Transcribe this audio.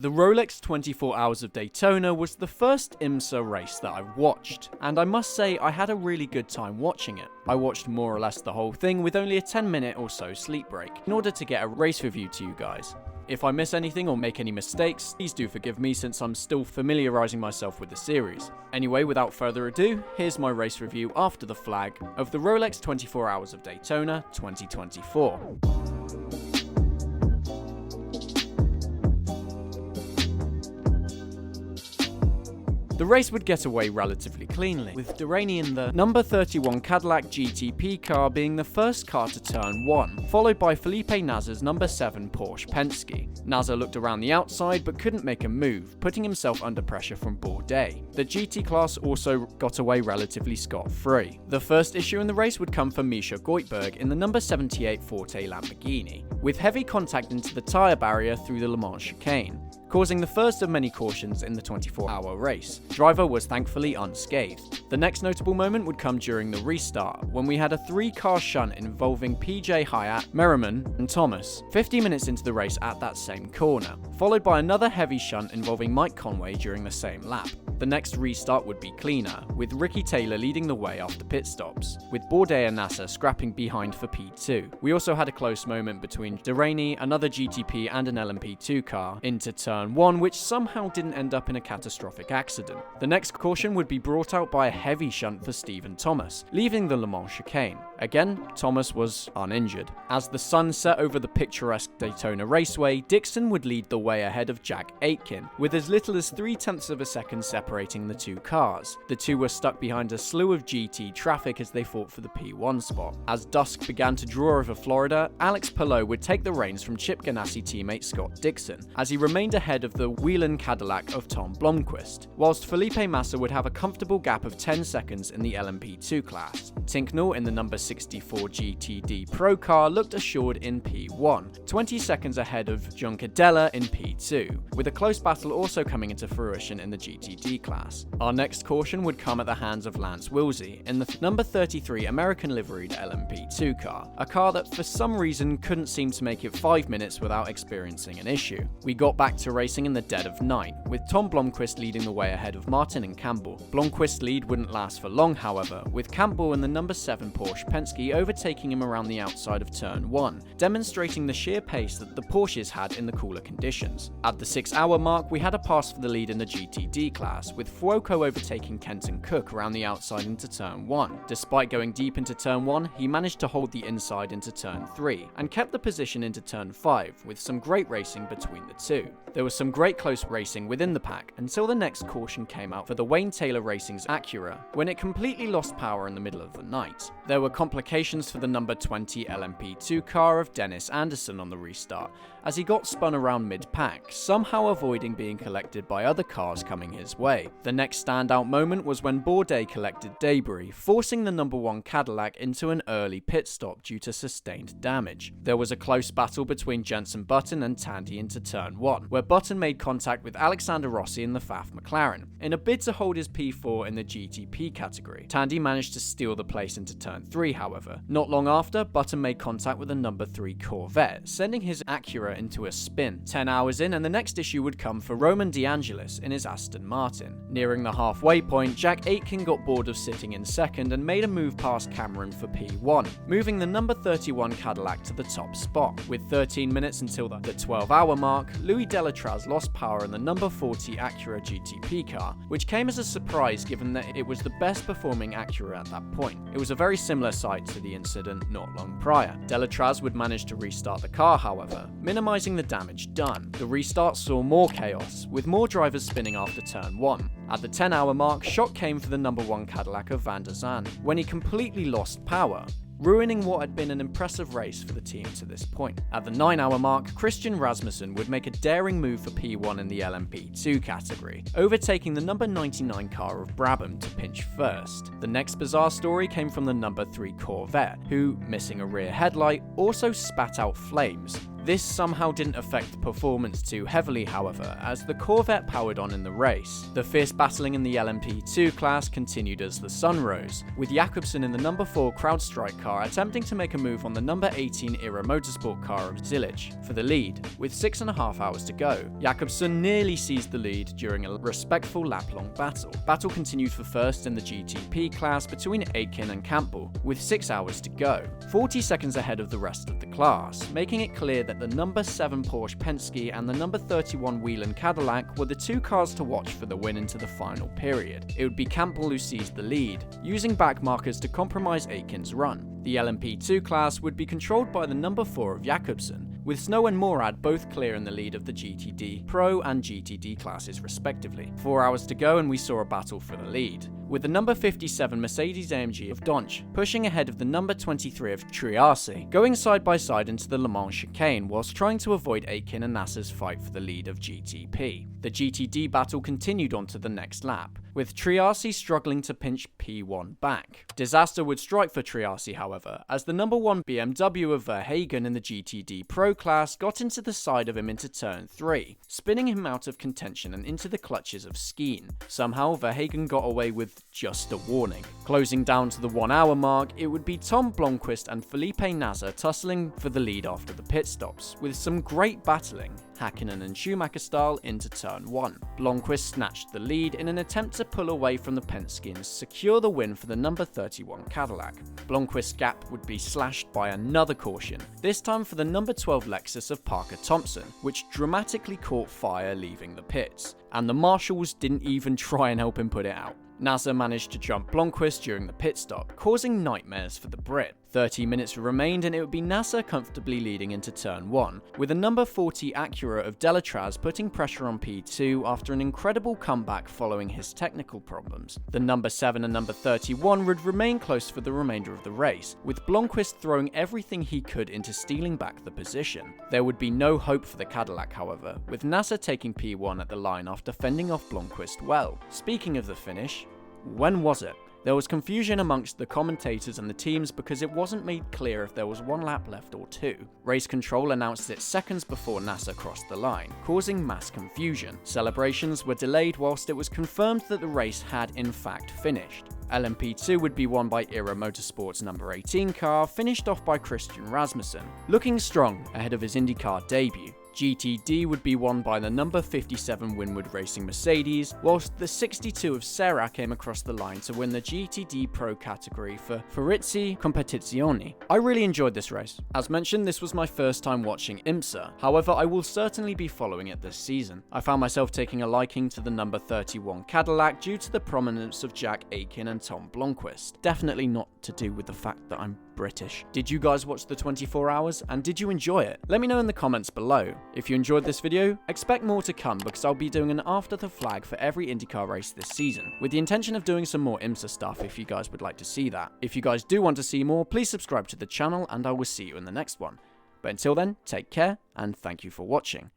The Rolex 24 Hours of Daytona was the first IMSA race that I watched, and I must say I had a really good time watching it. I watched more or less the whole thing with only a 10-minute or so sleep break, in order to get a race review to you guys. If I miss anything or make any mistakes, please do forgive me since I'm still familiarizing myself with the series. Anyway, without further ado, here's my race review after the flag of the Rolex 24 Hours of Daytona 2024. The race would get away relatively cleanly, with Duraney in the number 31 Cadillac GTP car being the first car to turn 1, followed by Felipe Nasr's number 7 Porsche Penske. Nasr looked around the outside but couldn't make a move, putting himself under pressure from Bourdais. The GT class also got away relatively scot-free. The first issue in the race would come for Misha Goikhberg in the number 78 Forte Lamborghini, with heavy contact into the tyre barrier through the Le Mans chicane, causing the first of many cautions in the 24-hour race. Driver was thankfully unscathed. The next notable moment would come during the restart, when we had a 3-car shunt involving PJ Hyatt, Merriman, and Thomas, 50 minutes into the race at that same corner, followed by another heavy shunt involving Mike Conway during the same lap. The next restart would be cleaner, with Ricky Taylor leading the way after pit stops, with Bourdais and Nasr scrapping behind for P2. We also had a close moment between Duraney, another GTP and an LMP2 car, into turn 1, which somehow didn't end up in a catastrophic accident. The next caution would be brought out by a heavy shunt for Stephen Thomas, leaving the Le Mans chicane. Again, Thomas was uninjured. As the sun set over the picturesque Daytona Raceway, Dixon would lead the way ahead of Jack Aitken, with as little as 0.3 of a second separating the two cars. The two were stuck behind a slew of GT traffic as they fought for the P1 spot. As dusk began to draw over Florida, Alex Palou would take the reins from Chip Ganassi teammate Scott Dixon, as he remained ahead of the Whelen Cadillac of Tom Blomqvist, whilst Felipe Massa would have a comfortable gap of 10 seconds in the LMP2 class. Tinknell in the number 64 GTD Pro car looked assured in P1, 20 seconds ahead of Juncadella in P2, with a close battle also coming into fruition in the GTD class. Our next caution would come at the hands of Lance Willsey in the number 33 American liveried LMP2 car, a car that for some reason couldn't seem to make it 5 minutes without experiencing an issue. We got back to racing in the dead of night, with Tom Blomqvist leading the way ahead of Martin and Campbell. Blomqvist's lead wouldn't last for long, however, with Campbell and the number 7 Porsche Penske overtaking him around the outside of turn 1, demonstrating the sheer pace that the Porsches had in the cooler conditions. At the 6-hour mark, we had a pass for the lead in the GTD class, with Fuoco overtaking Kenton Cook around the outside into turn 1. Despite going deep into turn 1, he managed to hold the inside into turn 3, and kept the position into turn 5, with some great racing between the two. There was some great close racing within the pack, until the next caution came out for the Wayne Taylor Racing's Acura, when it completely lost power in the middle of the night. There were complications for the number 20 LMP2 car of Dennis Anderson on the restart, as he got spun around mid-pack, somehow avoiding being collected by other cars coming his way. The next standout moment was when Bourdais collected debris, forcing the number 1 Cadillac into an early pit stop due to sustained damage. There was a close battle between Jenson Button and Tandy into turn 1, where Button made contact with Alexander Rossi in the Pfaff McLaren, in a bid to hold his P4 in the GTP category. Tandy managed to steal the place into turn 3, however. Not long after, Button made contact with a number 3 Corvette, sending his Acura into a spin. 10 hours in, and the next issue would come for Roman DeAngelis in his Aston Martin. Nearing the halfway point, Jack Aitken got bored of sitting in second and made a move past Cameron for P1, moving the number 31 Cadillac to the top spot. With 13 minutes until the 12-hour mark, Louis Delatraz lost power in the number 40 Acura GTP car, which came as a surprise given that it was the best performing Acura at that point. It was a very similar sight to the incident not long prior. Delatraz would manage to restart the car, however, minimizing the damage done. The restart saw more chaos, with more drivers spinning after turn 1. At the 10-hour mark, shock came for the number 1 Cadillac of Van der Zand, when he completely lost power, ruining what had been an impressive race for the team to this point. At the 9-hour mark, Christian Rasmussen would make a daring move for P1 in the LMP2 category, overtaking the number 99 car of Brabham to pinch first. The next bizarre story came from the number 3 Corvette, who, missing a rear headlight, also spat out flames, This somehow didn't affect the performance too heavily, however, as the Corvette powered on in the race. The fierce battling in the LMP2 class continued as the sun rose, with Jakobsen in the number 4 CrowdStrike car attempting to make a move on the number 18 Era Motorsport car of Zilich for the lead. With 6.5 hours to go, Jakobsen nearly seized the lead during a respectful lap-long battle. Battle continued for first in the GTP class between Aitken and Campbell, with 6 hours to go, 40 seconds ahead of the rest of the class, making it clear that the number 7 Porsche Penske and the number 31 Whelen Cadillac were the two cars to watch for the win into the final period. It would be Campbell who seized the lead, using back markers to compromise Aitken's run. The LMP2 class would be controlled by the number 4 of Jakobsen, with Snow and Morad both clear in the lead of the GTD Pro and GTD classes respectively. 4 hours to go and we saw a battle for the lead, with the number 57 Mercedes-AMG of Donch pushing ahead of the number 23 of Triasi, going side by side into the Le Mans chicane whilst trying to avoid Aitken and Nasser's fight for the lead of GTP. The GTD battle continued on to the next lap, with Triasi struggling to pinch P1 back. Disaster would strike for Triasi, however, as the number 1 BMW of Verhagen in the GTD Pro class got into the side of him into turn 3, spinning him out of contention and into the clutches of Skeen. Somehow, Verhagen got away with just a warning. Closing down to the 1 hour mark, it would be Tom Blomqvist and Felipe Nasser tussling for the lead after the pit stops, with some great battling, Hakkinen and Schumacher style, into turn 1. Blomqvist snatched the lead in an attempt to pull away from the Penske and secure the win for the number 31 Cadillac. Blomqvist's gap would be slashed by another caution, this time for the number 12 Lexus of Parker Thompson, which dramatically caught fire leaving the pits, and the marshals didn't even try and help him put it out. Nasser managed to jump Blomqvist during the pit stop, causing nightmares for the Brit. 30 minutes remained and it would be Nasser comfortably leading into turn 1, with a number 40 Acura of Delatraz putting pressure on P2 after an incredible comeback following his technical problems. The number 7 and number 31 would remain close for the remainder of the race, with Blomqvist throwing everything he could into stealing back the position. There would be no hope for the Cadillac, however, with Nasser taking P1 at the line after fending off Blomqvist well. Speaking of the finish, when was it? There was confusion amongst the commentators and the teams because it wasn't made clear if there was 1 lap left or 2. Race control announced it seconds before Nasser crossed the line, causing mass confusion. Celebrations were delayed whilst it was confirmed that the race had in fact finished. LMP2 would be won by Era Motorsport's number 18 car, finished off by Christian Rasmussen, looking strong ahead of his IndyCar debut. GTD would be won by the number 57 Winward Racing Mercedes, whilst the 62 of Serra came across the line to win the GTD Pro category for Farizzi Competizioni. I really enjoyed this race. As mentioned, this was my first time watching IMSA, however I will certainly be following it this season. I found myself taking a liking to the number 31 Cadillac due to the prominence of Jack Aitken and Tom Blomqvist. Definitely not to do with the fact that I'm British. Did you guys watch the 24 hours and did you enjoy it? Let me know in the comments below. If you enjoyed this video, expect more to come because I'll be doing an after the flag for every IndyCar race this season, with the intention of doing some more IMSA stuff if you guys would like to see that. If you guys do want to see more, please subscribe to the channel and I will see you in the next one. But until then, take care and thank you for watching.